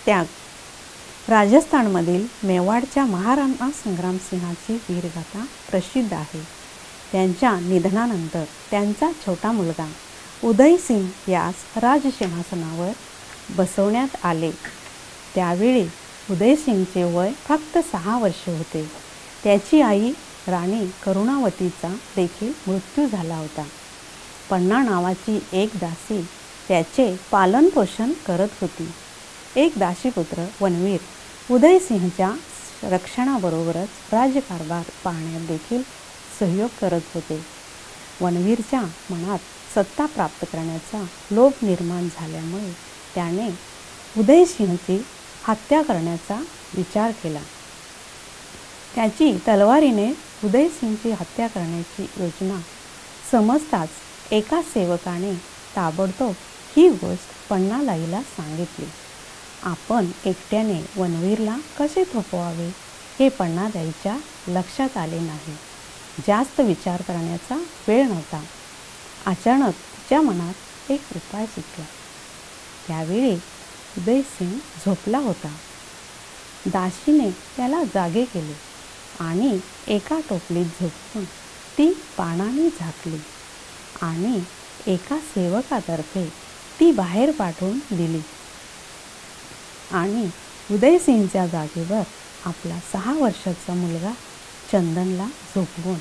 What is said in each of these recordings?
त्याग. राजस्थानमधील मेवाडच्या महाराणा संग्रामसिंहाची वीरगाथा प्रसिद्ध आहे. त्यांच्या निधनानंतर त्यांचा छोटा मुलगा उदयसिंह यास राजसिंहासनावर बसवण्यात आले. त्यावेळी उदयसिंगचे वय फक्त 6 वर्षे होते. त्याची आई राणी करुणावतीचा देखील मृत्यू झाला होता. पन्ना नावाची एक दासी त्याचे पालनपोषण करत होती. एक दासीपुत्र वनवीर उदयसिंहच्या रक्षणाबरोबरच राज्यकारभार पाहण्यात देखील सहयोग करत होते. वनवीरच्या मनात सत्ता प्राप्त करण्याचा लोभ निर्माण झाल्यामुळे त्याने उदयसिंहची हत्या करण्याचा विचार केला. त्याची तलवारीने उदयसिंहची हत्या करण्याची योजना समजताच एका सेवकाने ताबडतोब ही गोष्ट पन्नालाईला सांगितली. आपण एकट्याने वनवीरला कसे थोपवावे हे पन्नालाईच्या लक्षात आले नाही. जास्त विचार करण्याचा वेळ नव्हता. अचानक तिच्या मनात एक उपाय सुचला. त्यावेळी उदयसिंह झोपला होता. दासीने त्याला जागे केले आणि एका टोपलीत झोपून ती पानाने झाकली आणि एका सेवकातर्फे ती बाहेर पाठवून दिली आणि उदयसिंहच्या जागेवर आपला 6 वर्षाचा मुलगा चंदनला झोपवून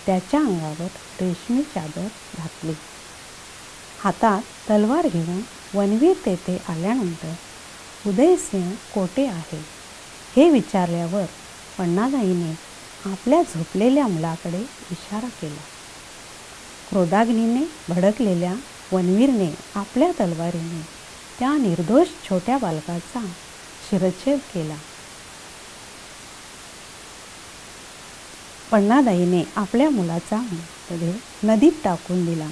त्याच्या अंगावर रेशमी चादर घातली. हातात तलवार घेऊन वनवीर तेथे आल्यानंतर उदयसिंह कोठे आहे हे विचारल्यावर पन्नालाईने आपल्या झोपलेल्या मुलाकडे इशारा केला. क्रोधाग्नीने भडकलेल्या वनवीरने आपल्या तलवारीने त्या निर्दोष छोट्या बालकाचा शिरच्छेद केला. पन्नालाईने आपल्या मुलाचा मृतदेह नदीत टाकून दिला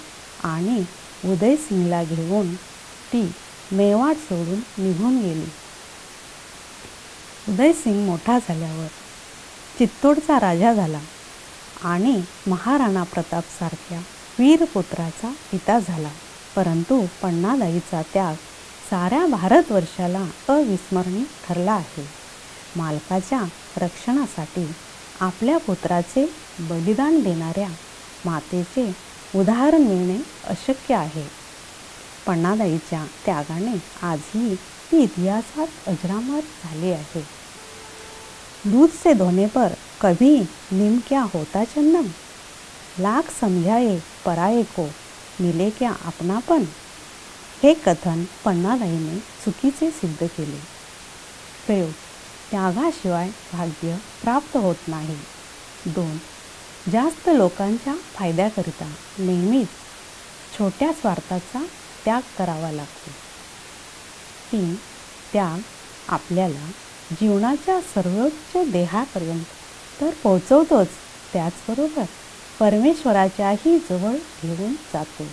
आणि उदयसिंहला घेऊन ती मेवाड सोडून निघून गेली. उदयसिंह मोठा झाल्यावर चित्तोडचा राजा झाला आणि महाराणा प्रतापसारख्या वीरपुत्राचा पिता झाला. परंतु पन्नालाईचा त्याग साऱ्या भारतवर्षाला अविस्मरणीय ठरला आहे. मालकाच्या रक्षणासाठी आपल्या पुत्राचे बलिदान देणाऱ्या मातेचे उदाहरण मिळणे अशक्य आहे. पन्नालाईच्या त्यागाने आजही ती इतिहासात अजरामर झाली आहे. दूध से धोने पर कभी निम क्या होता चंदन, लाख समझाए पराये को मिले क्या अपनापन. हे कथन पन्नालाईने चुकीचे सिद्ध केले. प्रयोग. त्यागाशिवाय भाग्य प्राप्त होत नाही. 2. जास्त लोकांच्या फायद्याकरिता नेहमीच छोट्या स्वार्थाचा त्याग करावा लागतो. 3. त्याग आपल्याला जीवनाच्या सर्वोच्च ध्येयापर्यंत तर पोहोचवतोच, त्याचबरोबर परमेश्वराच्याही जवळ घेऊन जातो.